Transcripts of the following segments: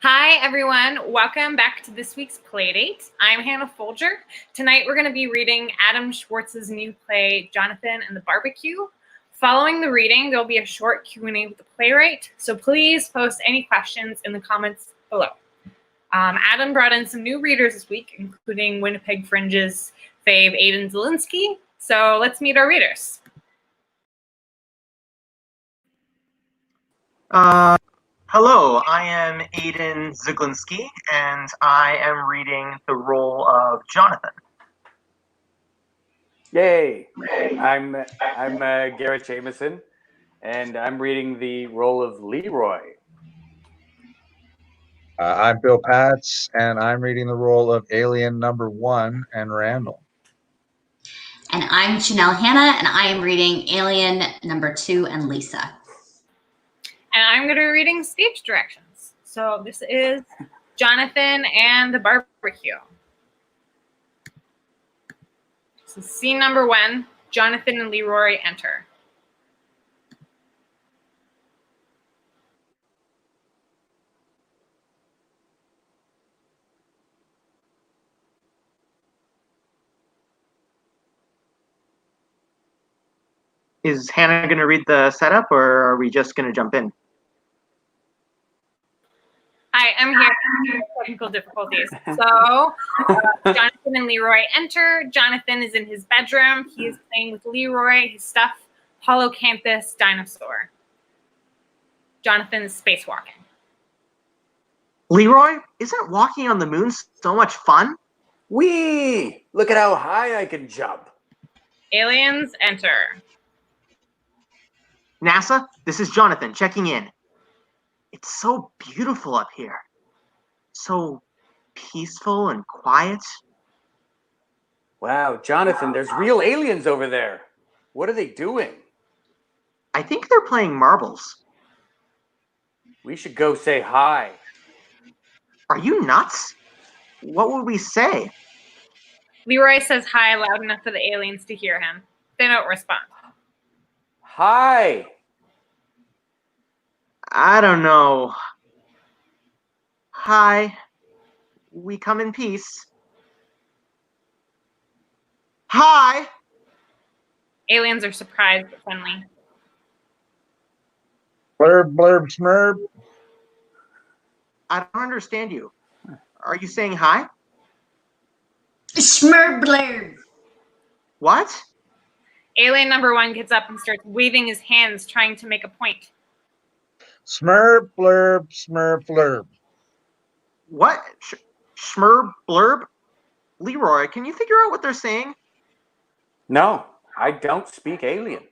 Hi, everyone. Welcome back to this week's Playdate. I'm Hannah Folger. Tonight, we're going to be reading Adam Schwartz's new play, Jonathan and the Barbecue. Following the reading, there'll be a short Q&A with the playwright, so please post any questions in the comments below. Adam brought in some new readers this week, including Winnipeg Fringe's fave Aiden Zielinski. So let's meet our readers. Hello, I am Aiden Zielinski, and I am reading the role of Jonathan. Yay! I'm Garrett Jameson, and I'm reading the role of Leroy. I'm Bill Patz, and I'm reading the role of Alien Number 1 and Randall. And I'm Janelle Hanna, and I am reading Alien Number 2 and Lisa. And I'm going to be reading stage directions. So this is Jonathan and the Barbecue. So scene number 1, Jonathan and Leroy enter. Is Hannah going to read the setup, or are we just going to jump in? Hi, I'm here. Technical difficulties. So Jonathan and Leroy enter. Jonathan is in his bedroom. He is playing with Leroy, his stuffed holocanthus dinosaur. Jonathan is spacewalking. Leroy, isn't walking on the moon so much fun? Whee! Look at how high I can jump. Aliens enter. NASA, this is Jonathan checking in. It's so beautiful up here. So peaceful and quiet. Wow, Jonathan, there's real aliens over there. What are they doing? I think they're playing marbles. We should go say hi. Are you nuts? What would we say? Leroy says hi loud enough for the aliens to hear him. They don't respond. Hi. I don't know. Hi. We come in peace. Hi. Aliens are surprised but friendly. Blurb, blurb, smurb. I don't understand you. Are you saying hi? Schmerblurb. What? Alien number 1 gets up and starts waving his hands, trying to make a point. Smurb, blurb, smurb, blurb. What? Schmerb blurb? Leroy, can you figure out what they're saying? No, I don't speak alien.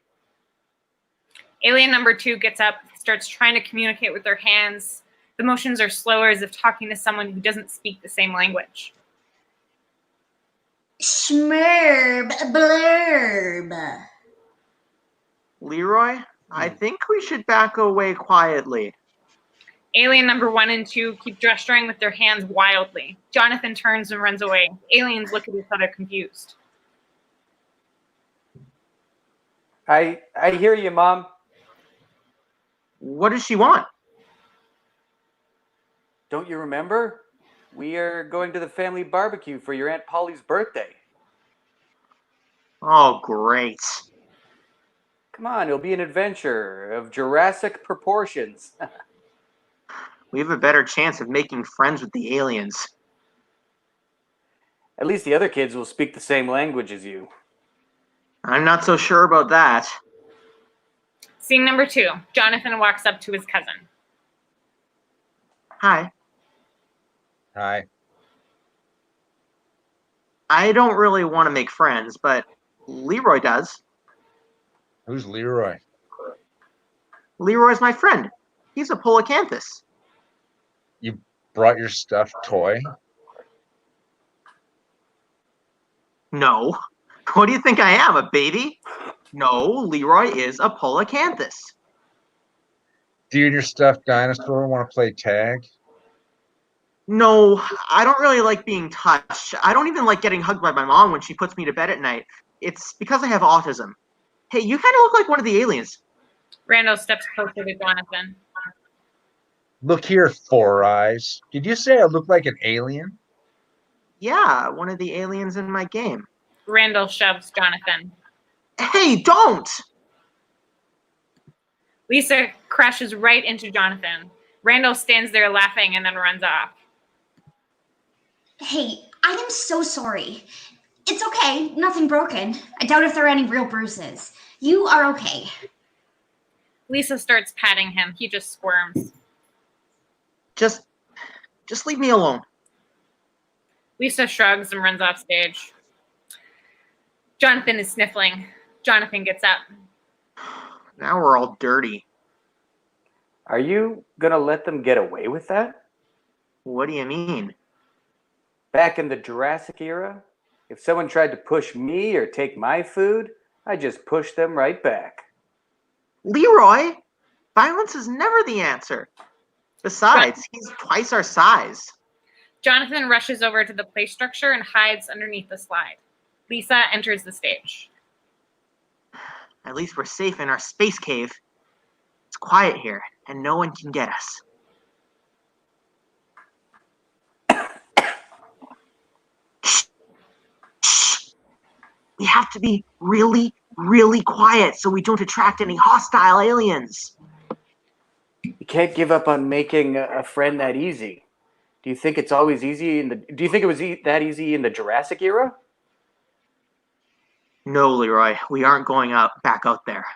Alien number 2 gets up, starts trying to communicate with their hands. The motions are slower, as if talking to someone who doesn't speak the same language. Schmerb blurb. Leroy, I think we should back away quietly. Alien number 1 and 2 keep gesturing with their hands wildly. Jonathan turns and runs away. Aliens look at each other confused. I hear you, Mom. What does she want? Don't you remember? We are going to the family barbecue for your Aunt Polly's birthday. Oh, great. Come on, it'll be an adventure of Jurassic proportions. We have a better chance of making friends with the aliens. At least the other kids will speak the same language as you. I'm not so sure about that. Scene number 2. Jonathan walks up to his cousin. Hi. Hi. I don't really want to make friends, but Leroy does. Who's Leroy? Leroy's my friend. He's a polacanthus. You brought your stuffed toy? No. What do you think I am, a baby? No, Leroy is a polacanthus. Do you and your stuffed dinosaur want to play tag? No, I don't really like being touched. I don't even like getting hugged by my mom when she puts me to bed at night. It's because I have autism. Hey, you kind of look like one of the aliens. Randall steps closer to Jonathan. Look here, Four Eyes. Did you say I look like an alien? Yeah, one of the aliens in my game. Randall shoves Jonathan. Hey, don't! Lisa crashes right into Jonathan. Randall stands there laughing and then runs off. Hey, I am so sorry. It's okay, nothing broken. I doubt if there are any real bruises. You are okay. Lisa starts patting him. He just squirms. Just leave me alone. Lisa shrugs and runs off stage. Jonathan is sniffling. Jonathan gets up. Now we're all dirty. Are you gonna let them get away with that? What do you mean? Back in the Jurassic era, if someone tried to push me or take my food, I just push them right back. Leroy, violence is never the answer. Besides, he's twice our size. Jonathan rushes over to the play structure and hides underneath the slide. Lisa enters the stage. At least we're safe in our space cave. It's quiet here, and no one can get us. Shh. We have to be really, really quiet so we don't attract any hostile aliens. You can't give up on making a friend that easy. Do you think it's always easy do you think it was that easy in the Jurassic era? No, Leroy, we aren't going back out there.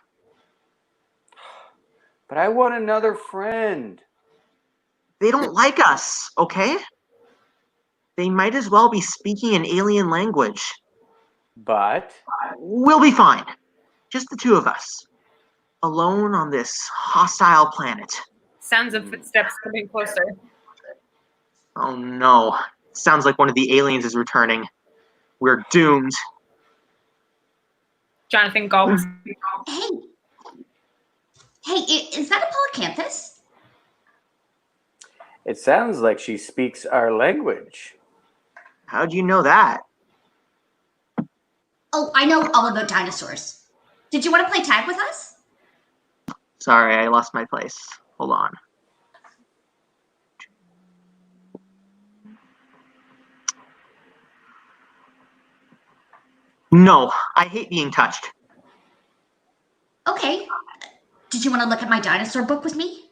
But I want another friend. They don't like us, okay? They might as well be speaking an alien language. But We'll be fine. Just the two of us. Alone on this hostile planet. Sounds of footsteps coming closer. Oh no. Sounds like one of the aliens is returning. We're doomed. Jonathan gulps. Hey, is that a polycanthus? it sounds like she speaks our language. How'd you know that? Oh, I know all about dinosaurs. Did you want to play tag with us? Sorry, I lost my place. Hold on. No, I hate being touched. Okay. Did you want to look at my dinosaur book with me?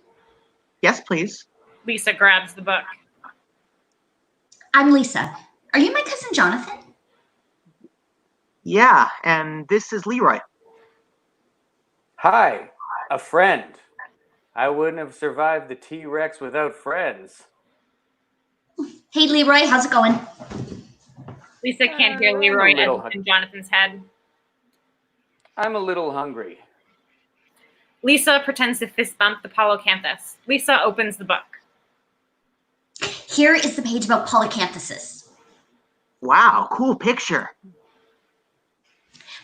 Yes, please. Lisa grabs the book. I'm Lisa. Are you my cousin Jonathan? Yeah, and this is Leroy. Hi, a friend. I wouldn't have survived the T-Rex without friends. Hey, Leroy, how's it going? Lisa can't hear Leroy in Jonathan's head. I'm a little hungry. Lisa pretends to fist bump the polycanthus. Lisa opens the book. Here is the page about polycanthuses. Wow, cool picture.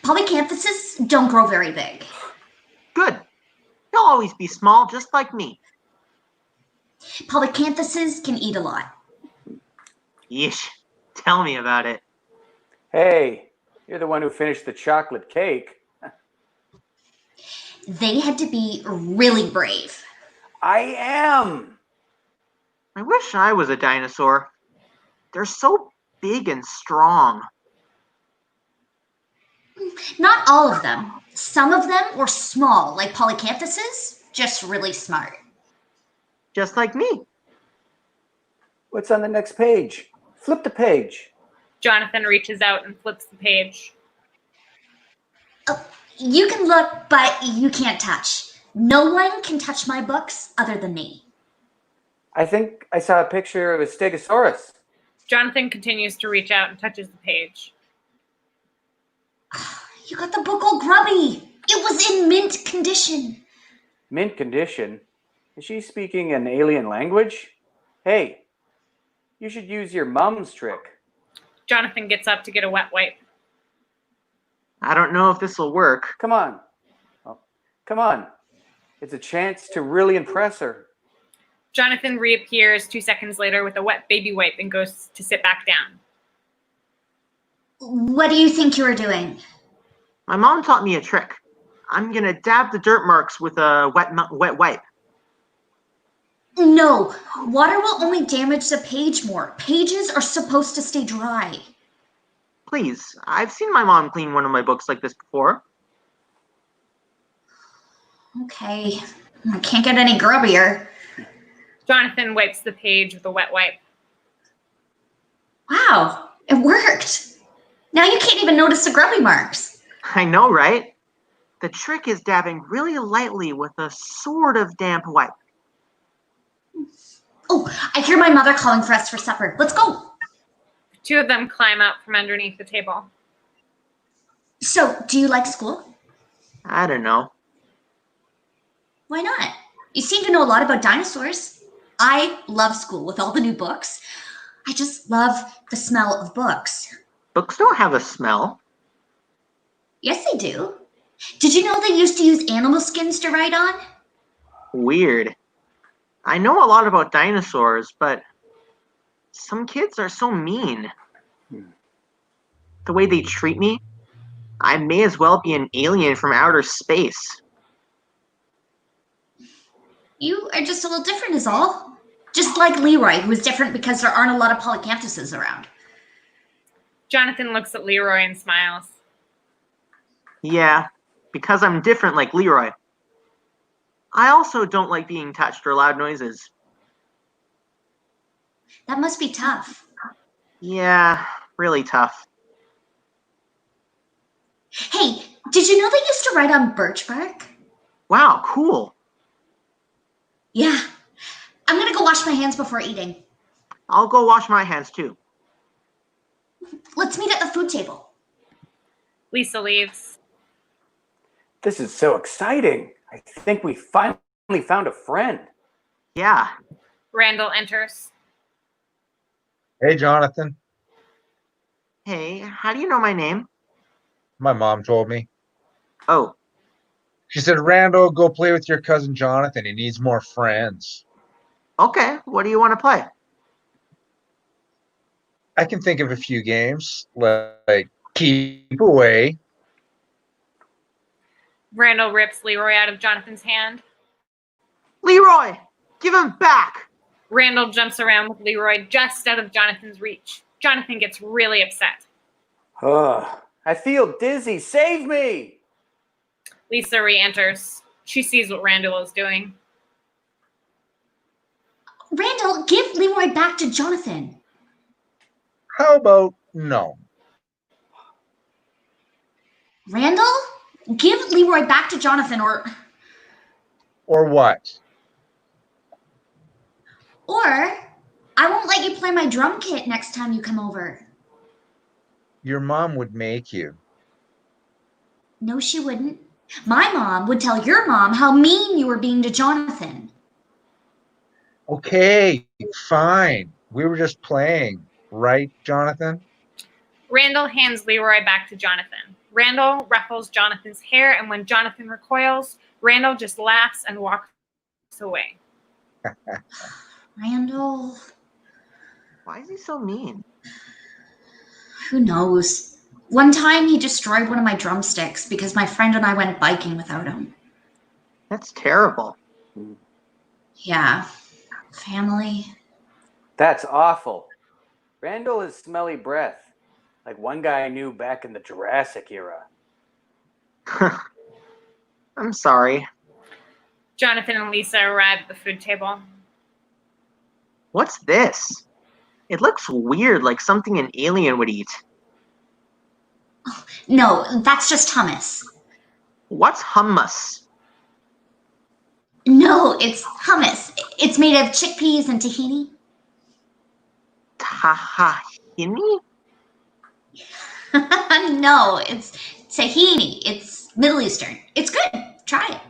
Polycanthuses don't grow very big. Good. They'll always be small, just like me. Polycanthuses can eat a lot. Yeesh. Tell me about it. Hey, you're the one who finished the chocolate cake. They had to be really brave. I am. I wish I was a dinosaur. They're so big and strong. Not all of them. Some of them were small, like polycanthuses, just really smart. Just like me. What's on the next page? Flip the page. Jonathan reaches out and flips the page. Oh, you can look, but you can't touch. No one can touch my books other than me. I think I saw a picture of a stegosaurus. Jonathan continues to reach out and touches the page. You got the book all grubby. It was in mint condition. Mint condition? Is she speaking an alien language? Hey, you should use your mom's trick. Jonathan gets up to get a wet wipe. I don't know if this will work. Come on. Oh, come on. It's a chance to really impress her. Jonathan reappears 2 seconds later with a wet baby wipe and goes to sit back down. What do you think you were doing? My mom taught me a trick. I'm gonna dab the dirt marks with a wet wipe. No, No, water will only damage the page more. Pages are supposed to stay dry. Please, I've seen my mom clean one of my books like this before. Okay, I can't get any grubbier. Jonathan wipes the page with a wet wipe. Wow, it worked. Now you can't even notice the grubby marks. I know, right? The trick is dabbing really lightly with a sort of damp wipe. Oh, I hear my mother calling for us for supper. Let's go. Two of them climb out from underneath the table. So, do you like school? I don't know. Why not? You seem to know a lot about dinosaurs. I love school with all the new books. I just love the smell of books. Books don't have a smell. Yes, they do. Did you know they used to use animal skins to write on? Weird. I know a lot about dinosaurs, but some kids are so mean. The way they treat me, I may as well be an alien from outer space. You are just a little different is all. Just like Leroy, who is different because there aren't a lot of polycanthuses around. Jonathan looks at Leroy and smiles. Yeah, because I'm different like Leroy. I also don't like being touched or loud noises. That must be tough. Yeah, really tough. Hey, did you know they used to write on birch bark? Wow, cool. Yeah. I'm gonna go wash my hands before eating. I'll go wash my hands too. Let's meet at the food table. Lisa leaves. This is so exciting. I think we finally found a friend. Yeah. Randall enters. Hey, Jonathan. Hey, how do you know my name? My mom told me. Oh, She said, Randall, go play with your cousin Jonathan. He needs more friends. okay. What do you want to play? I can think of a few games, like Keep Away. Randall rips Leroy out of Jonathan's hand. Leroy, give him back. Randall jumps around with Leroy just out of Jonathan's reach. Jonathan gets really upset. Ugh, I feel dizzy. Save me! Lisa re-enters. She sees what Randall is doing. Randall, give Leroy back to Jonathan. How about no? Randall, give Leroy back to Jonathan Or what? or I won't let you play my drum kit next time you come over. Your mom would make you. No, she wouldn't. My mom would tell your mom how mean you were being to Jonathan. Okay, fine. We were just playing, right, Jonathan? Randall hands Leroy back to Jonathan. Randall ruffles Jonathan's hair, and when Jonathan recoils, Randall just laughs and walks away. Randall, Why is he so mean? who knows? One time he destroyed one of my drumsticks because my friend and I went biking without him. That's terrible. Yeah, family. That's awful. Randall has smelly breath, like one guy I knew back in the Jurassic era. I'm sorry. Jonathan and Lisa arrive at the food table. What's this? It looks weird, like something an alien would eat. No, that's just hummus. What's hummus? No, it's hummus. It's made of chickpeas and tahini. Tahini? No, it's tahini. It's Middle Eastern. It's good. Try it.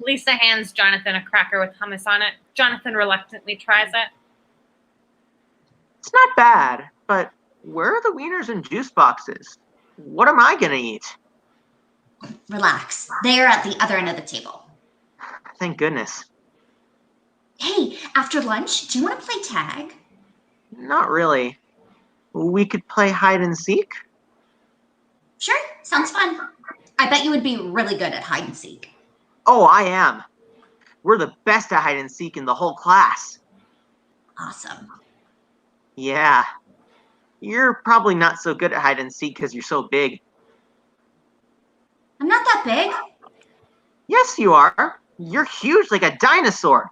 Lisa hands Jonathan a cracker with hummus on it. Jonathan reluctantly tries it. It's not bad, but where are the wieners and juice boxes? What am I gonna eat? Relax. They're at the other end of the table. Thank goodness. Hey, after lunch, do you want to play tag? Not really. We could play hide and seek? Sure, sounds fun. I bet you would be really good at hide and seek. Oh, I am. We're the best at hide and seek in the whole class. Awesome. Yeah. You're probably not so good at hide and seek because you're so big. I'm not that big. Yes, you are. You're huge like a dinosaur.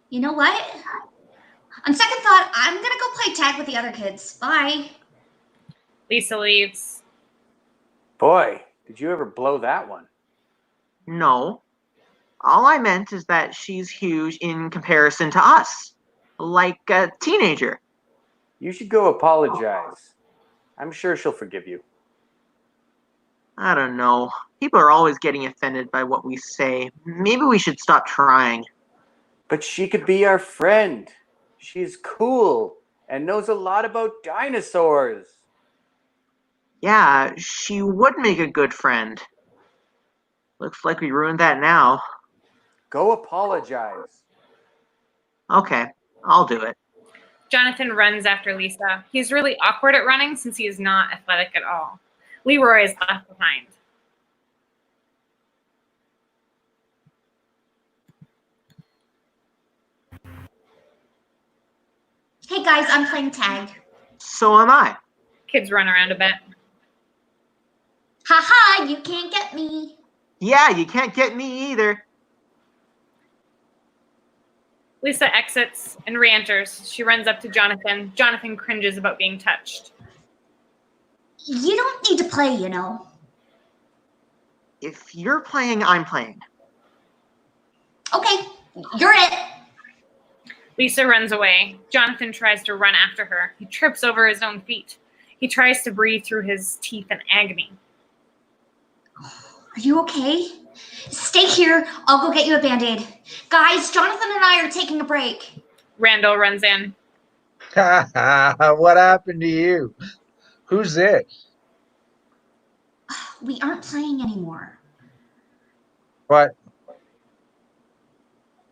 You know what? On second thought, I'm gonna go play tag with the other kids. Bye. Lisa leaves. Boy, did you ever blow that one? No. All I meant is that she's huge in comparison to us. Like a teenager. You should go apologize. I'm sure she'll forgive you. I don't know. People are always getting offended by what we say. Maybe we should stop trying. But she could be our friend. She's cool and knows a lot about dinosaurs. Yeah, she would make a good friend. Looks like we ruined that now. Go apologize. Okay, I'll do it. Jonathan runs after Lisa. He's really awkward at running since he is not athletic at all. Leroy is left behind. Hey guys, I'm playing tag. So am I. Kids run around a bit. Haha, you can't get me. Yeah, you can't get me either. Lisa exits and re-enters. She runs up to Jonathan. Jonathan cringes about being touched. You don't need to play, you know. If you're playing, I'm playing. Okay, you're it. Lisa runs away. Jonathan tries to run after her. He trips over his own feet. He tries to breathe through his teeth in agony. Are you okay? Stay here. I'll go get you a Band-Aid. Guys, Jonathan and I are taking a break. Randall runs in. What happened to you? Who's it? We aren't playing anymore. What?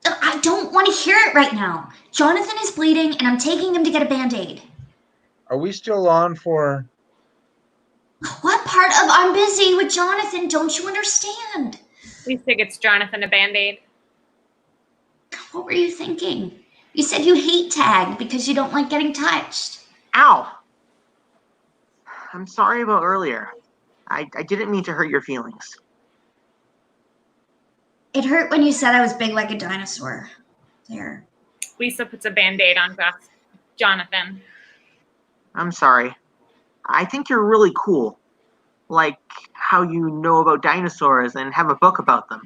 I don't want to hear it right now. Jonathan is bleeding and I'm taking him to get a Band-Aid. Are we still on for... What part of I'm busy with Jonathan don't you understand? Lisa gets Jonathan a Band-Aid. What were you thinking? You said you hate tag because you don't like getting touched. Ow! I'm sorry about earlier. I didn't mean to hurt your feelings. It hurt when you said I was big like a dinosaur. There. Lisa puts a Band-Aid on Jonathan. I'm sorry. I think you're really cool. Like how you know about dinosaurs and have a book about them.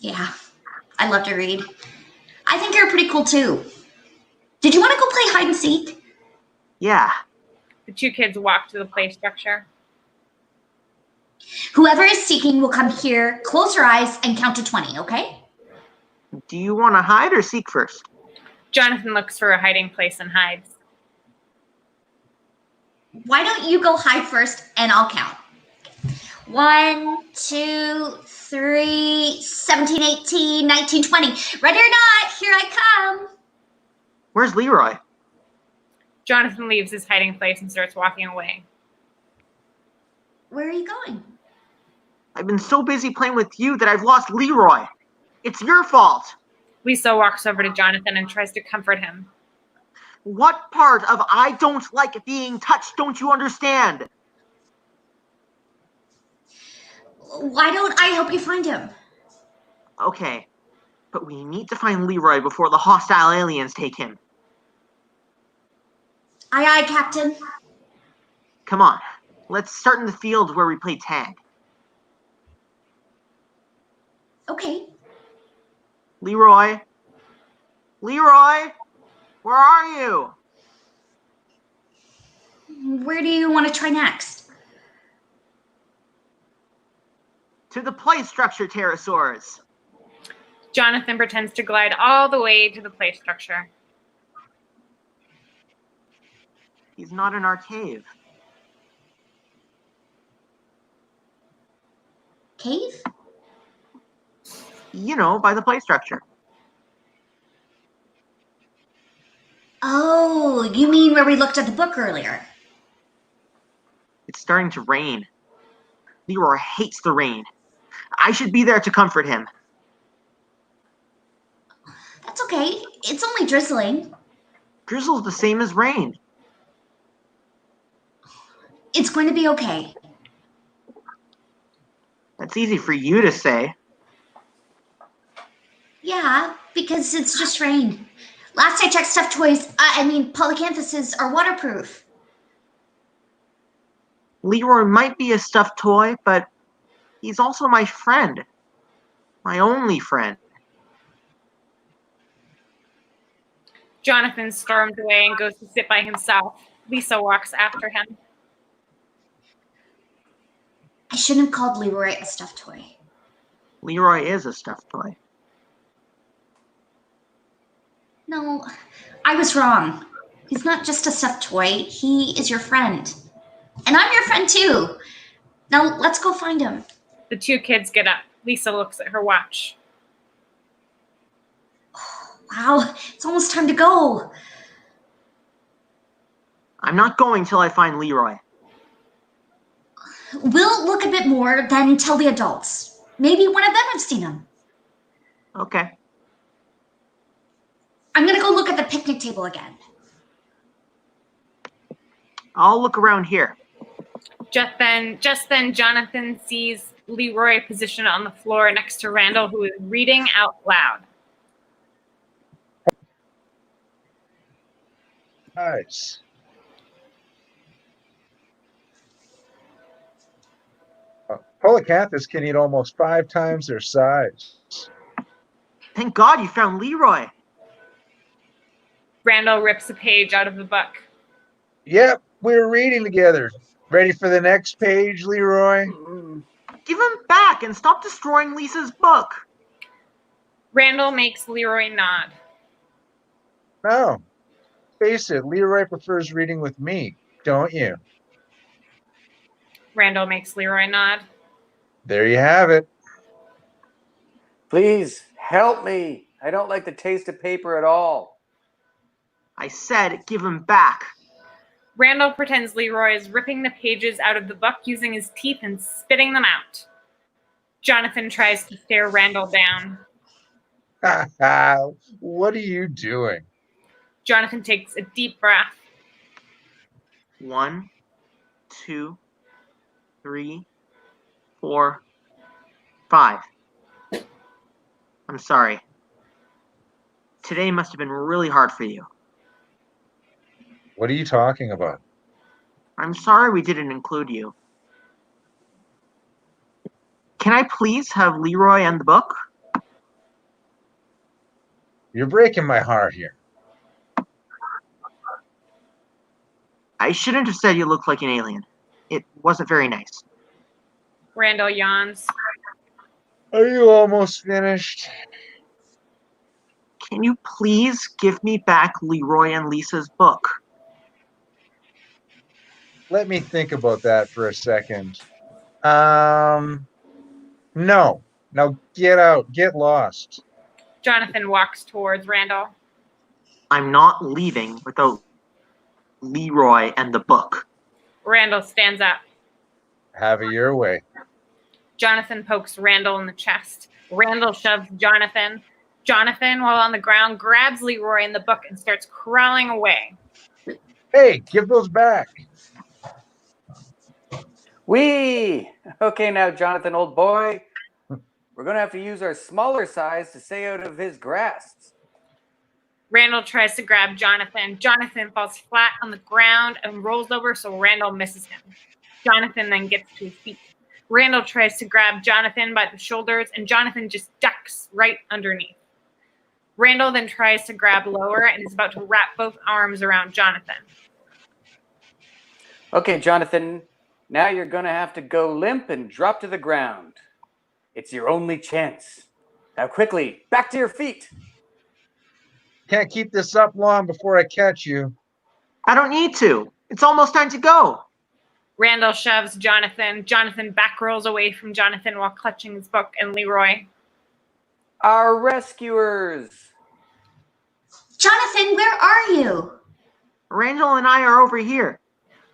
Yeah, I love to read. I think you're pretty cool too. Did you want to go play hide and seek? Yeah. The two kids walk to the play structure. Whoever is seeking will come here, close your eyes, and count to 20, okay? Do you want to hide or seek first? Jonathan looks for a hiding place and hides. Why don't you go hide first and I'll count? 1, 2, 3, 17, 18, 19, 20. Ready or not, here I come. Where's Leroy? Jonathan leaves his hiding place and starts walking away. Where are you going? I've been so busy playing with you that I've lost Leroy. It's your fault. Lisa walks over to Jonathan and tries to comfort him. What part of I don't like being touched don't you understand? Why don't I help you find him? Okay, but we need to find Leroy before the hostile aliens take him. Aye, aye, Captain. Come on, let's start in the field where we play tag. Okay. Leroy? Leroy? Where are you? Where do you want to try next? To the play structure, pterosaurs. Jonathan pretends to glide all the way to the play structure. He's not in our cave. Cave? You know, by the play structure. Oh, you mean where we looked at the book earlier? It's starting to rain. Leroy hates the rain. I should be there to comfort him. That's okay. It's only drizzling. Drizzle's the same as rain. It's going to be okay. That's easy for you to say. Yeah, because it's just rain. Last I checked, stuffed toys, polycanthuses are waterproof. Leroy might be a stuffed toy, but he's also my friend. My only friend. Jonathan storms away and goes to sit by himself. Lisa walks after him. I shouldn't have called Leroy a stuffed toy. Leroy is a stuffed toy. No, I was wrong. He's not just a stuffed toy. He is your friend. And I'm your friend too. Now let's go find him. The two kids get up. Lisa looks at her watch. Wow, it's almost time to go. I'm not going till I find Leroy. We'll look a bit more, then tell the adults. Maybe one of them have seen him. Okay. I'm gonna go look at the picnic table again. I'll look around here. Just then, Jonathan sees Leroy positioned on the floor next to Randall, who is reading out loud. Nice. Polycanthus can eat almost 5 times their size. Thank God you found Leroy. Randall rips a page out of the book. Yep, we were reading together. Ready for the next page, Leroy? Give him back and stop destroying Lisa's book. Randall makes Leroy nod. No. Face it, Leroy prefers reading with me, don't you? Randall makes Leroy nod. There you have it. Please help me. I don't like the taste of paper at all. I said give him back. Randall pretends Leroy is ripping the pages out of the book using his teeth and spitting them out. Jonathan tries to stare Randall down. What are you doing? Jonathan takes a deep breath. 1, 2, 3, 4, 5. I'm sorry. Today must have been really hard for you. What are you talking about? I'm sorry we didn't include you. Can I please have Leroy and the book? You're breaking my heart here. I shouldn't have said you looked like an alien. It wasn't very nice. Randall yawns. Are you almost finished? Can you please give me back Leroy and Lisa's book? Let me think about that for a second. No. Now get out. Get lost. Jonathan walks towards Randall. I'm not leaving without Leroy and the book. Randall stands up. Have it your way. Jonathan pokes Randall in the chest. Randall shoves Jonathan. Jonathan, while on the ground, grabs Leroy in the book and starts crawling away. Hey, give those back. Whee! Okay, now, Jonathan, old boy. We're going to have to use our smaller size to stay out of his grasp. Randall tries to grab Jonathan. Jonathan falls flat on the ground and rolls over, so Randall misses him. Jonathan then gets to his feet. Randall tries to grab Jonathan by the shoulders, and Jonathan just ducks right underneath. Randall then tries to grab lower and is about to wrap both arms around Jonathan. Okay, Jonathan, now you're going to have to go limp and drop to the ground. It's your only chance. Now quickly, back to your feet. Can't keep this up long before I catch you. I don't need to. It's almost time to go. Randall shoves Jonathan. Jonathan back rolls away from Jonathan while clutching his book and Leroy. Our rescuers. Jonathan, where are you? Randall and I are over here.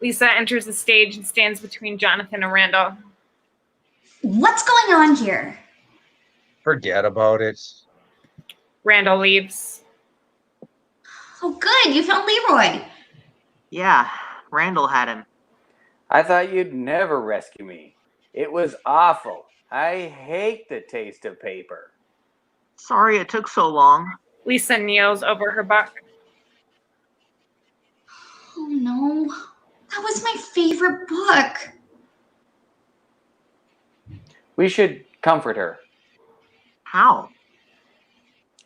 Lisa enters the stage and stands between Jonathan and Randall. What's going on here? Forget about it. Randall leaves. Oh, good. You found Leroy. Yeah, Randall had him. I thought you'd never rescue me. It was awful. I hate the taste of paper. Sorry it took so long. Lisa kneels over her book. Oh, no. That was my favorite book. We should comfort her. How?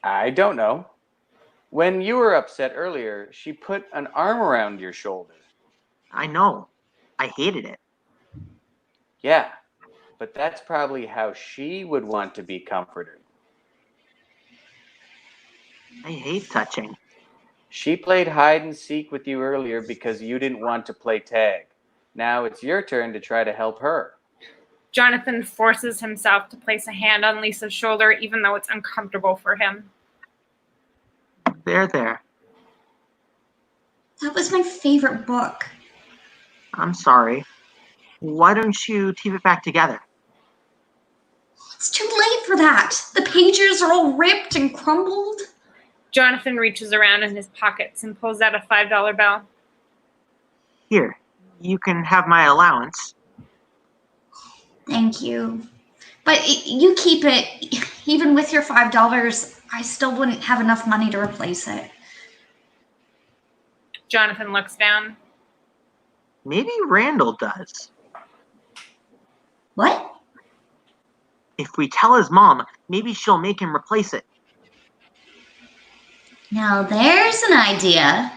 I don't know. When you were upset earlier, she put an arm around your shoulder. I know. I hated it. Yeah, but that's probably how she would want to be comforted. I hate touching. She played hide and seek with you earlier because you didn't want to play tag. Now it's your turn to try to help her. Jonathan forces himself to place a hand on Lisa's shoulder, even though it's uncomfortable for him. There. That was my favorite book. I'm sorry. Why don't you tape it back together? It's too late for that. The pages are all ripped and crumbled. Jonathan reaches around in his pockets and pulls out a $5 bill. Here, you can have my allowance. Thank you. But you keep it. Even with your $5, I still wouldn't have enough money to replace it. Jonathan looks down. Maybe Randall does. What? If we tell his mom, maybe she'll make him replace it. Now there's an idea.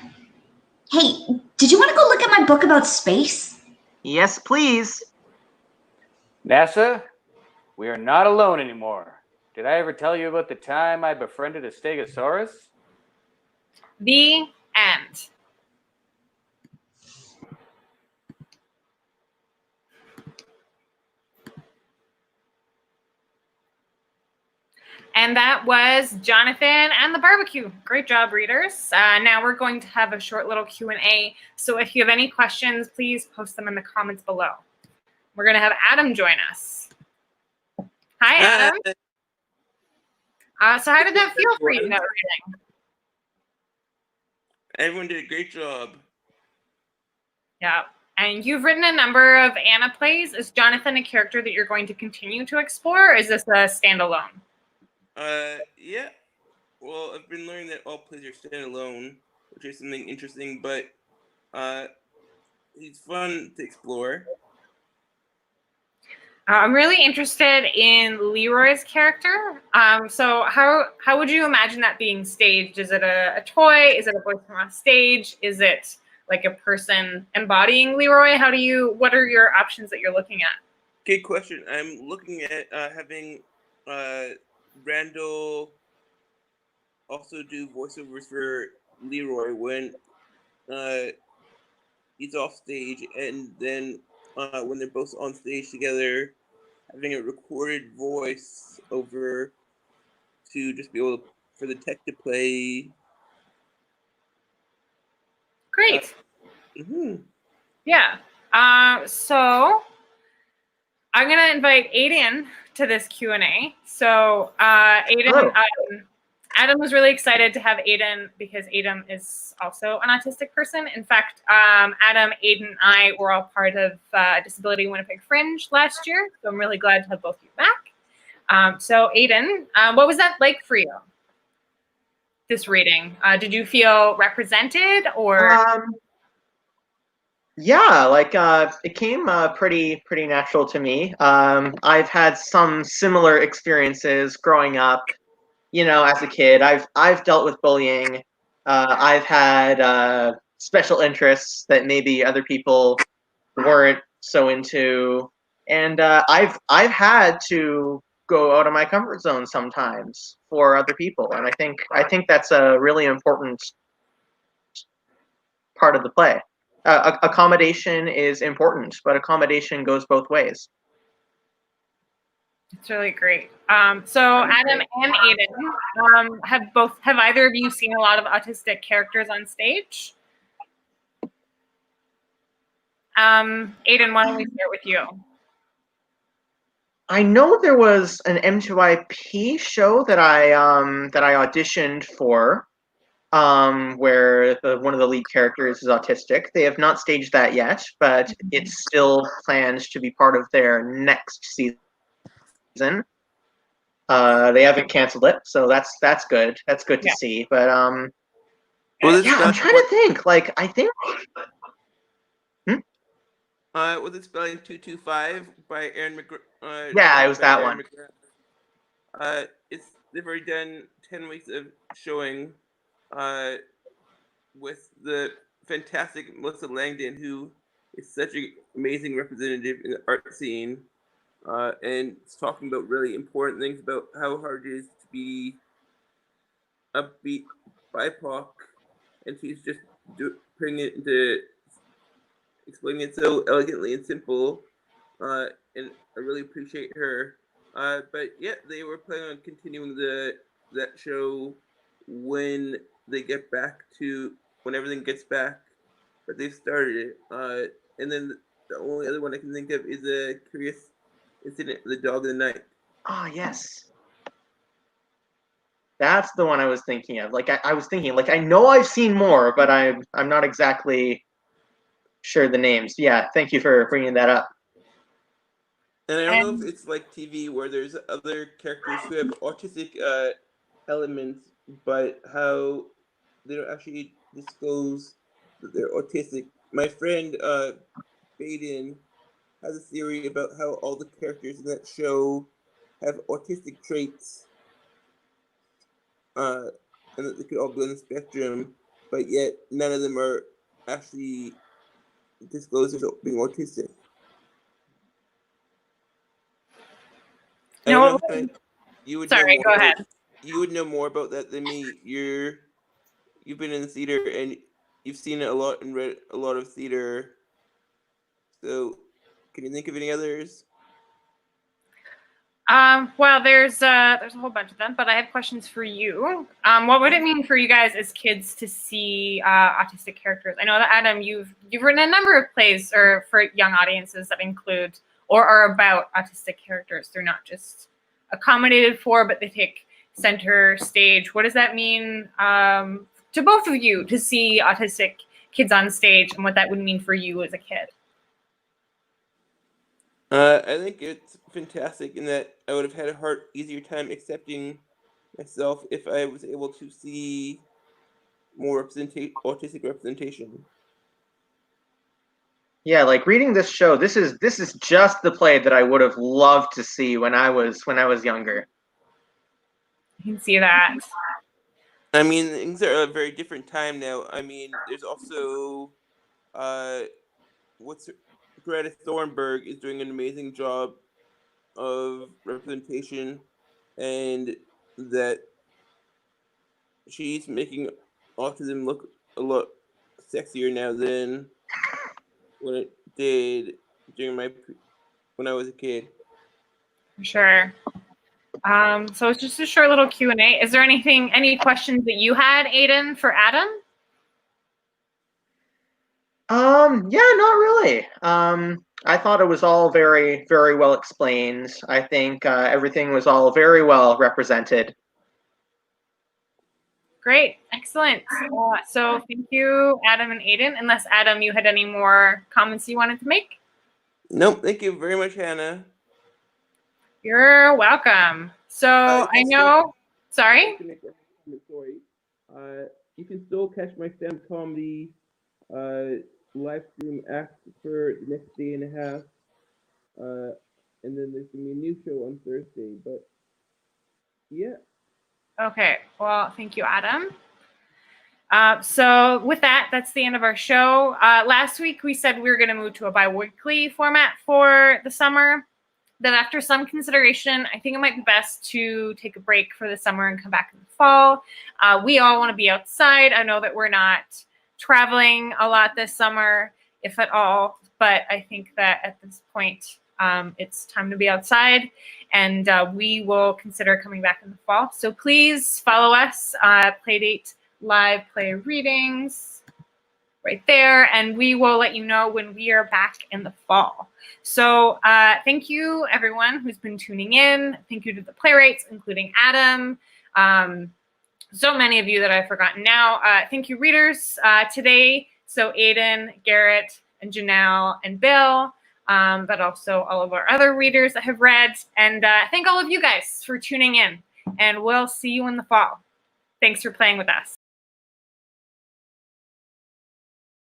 Hey, did you want to go look at my book about space? Yes, please. NASA, we are not alone anymore. Did I ever tell you about the time I befriended a stegosaurus? The end. And that was Jonathan and the Barbecue. Great job, readers. Now we're going to have a short little Q&A. So if you have any questions, please post them in the comments below. We're going to have Adam join us. Hi, Adam. So how did that feel for you, that reading? Everyone did a great job. Yeah. And you've written a number of Anna plays. Is Jonathan a character that you're going to continue to explore, or is this a standalone? Yeah. Well, I've been learning that all plays are standalone, which is something interesting, but he's fun to explore. I'm really interested in Leroy's character. So how would you imagine that being staged? Is it a toy? Is it a voice from off stage? Is it like a person embodying Leroy? What are your options that you're looking at? Good question. I'm looking at having Randall also do voiceovers for Leroy when he's off stage, and then when they're both on stage together, having a recorded voice over to just be able for the tech to play. Great. Yeah. So I'm gonna invite Aiden to this Q&A. So Aiden, Adam was really excited to have Aiden because Aiden is also an autistic person. In fact, Adam, Aiden, and I were all part of Disability Winnipeg Fringe last year. So I'm really glad to have both of you back. So Aiden, what was that like for you, this reading? Did you feel represented or? Yeah, like it came pretty natural to me. I've had some similar experiences growing up. You know, as a kid, I've dealt with bullying. I've had special interests that maybe other people weren't so into, and I've had to go out of my comfort zone sometimes for other people, and I think that's a really important part of the play. Accommodation is important, but accommodation goes both ways. It's really great. So Adam and Aiden, have either of you seen a lot of autistic characters on stage? Aiden, why don't we start with you? I know there was an M2IP show that I auditioned for, where one of the lead characters is autistic. They have not staged that yet, but it's still planned to be part of their next season. They haven't canceled it, so that's good. That's good to see. But yeah, I'm trying to think. Like, I think. Was it spelling 225 by Aaron Yeah, it was that one. They've already done 10 weeks of showing with the fantastic Melissa Langdon, who is such an amazing representative in the art scene, and it's talking about really important things about how hard it is to be upbeat BIPOC, and she's just putting it into explaining it so elegantly and simple, and I really appreciate her. But yeah, they were planning on continuing that show when they get back to when everything gets back, but they've started it. And then the only other one I can think of is a Curious Incident of the Dog in the Night. Oh yes, that's the one I was thinking of. Like I was thinking, like I know I've seen more, but I'm not exactly sure the names. Yeah, thank you for bringing that up. And I don't know if it's like TV where there's other characters who have autistic elements, but how they don't actually disclose that they're autistic. My friend Baden has a theory about how all the characters in that show have autistic traits, and that they could all be on the spectrum, but yet none of them are actually disclosed as being autistic. No, You would sorry, go ahead. You would know more about that than me. You've been in the theater and you've seen it a lot and read a lot of theater. So, can you think of any others? Well, there's a whole bunch of them, but I have questions for you. What would it mean for you guys as kids to see autistic characters? I know that Adam, you've written a number of plays or for young audiences that include or are about autistic characters. They're not just accommodated for, but they take center stage. What does that mean to both of you to see autistic kids on stage, and what that would mean for you as a kid? I think it's fantastic in that I would have had a easier time accepting myself if I was able to see more autistic representation. Yeah, like reading this show, this is just the play that I would have loved to see when I was younger. You can see that. I mean, things are a very different time now. I mean, there's also Greta Thunberg is doing an amazing job of representation, and that she's making autism look a lot sexier now than when it did during when I was a kid. Sure. So it's just a short little Q&A. Is there any questions that you had, Aiden, for Adam? Yeah, not really. I thought it was all very, very well explained. I think everything was all very well represented. Great, excellent. So thank you, Adam and Aiden. Unless, Adam, you had any more comments you wanted to make? Nope, thank you very much, Hannah. You're welcome. So I know, sorry? You can still catch my stand comedy live stream act for the next day and a half. And then there's going to be a new show on Thursday, but yeah. Okay, well, thank you, Adam. So with that, that's the end of our show. Last week, we said we were going to move to a bi-weekly format for the summer. Then after some consideration, I think it might be best to take a break for the summer and come back in the fall. We all want to be outside. I know that we're not traveling a lot this summer, if at all, but I think that at this point, it's time to be outside, and we will consider coming back in the fall. So please follow us, Playdate Live Play Readings. right there, and we will let you know when we are back in the fall. So thank you, everyone who's been tuning in. Thank you to the playwrights, including Adam. So many of you that I've forgotten now. Thank you, readers, today. So Aiden, Garrett, and Janelle, and Bill, but also all of our other readers that have read. And thank all of you guys for tuning in. And we'll see you in the fall. Thanks for playing with us.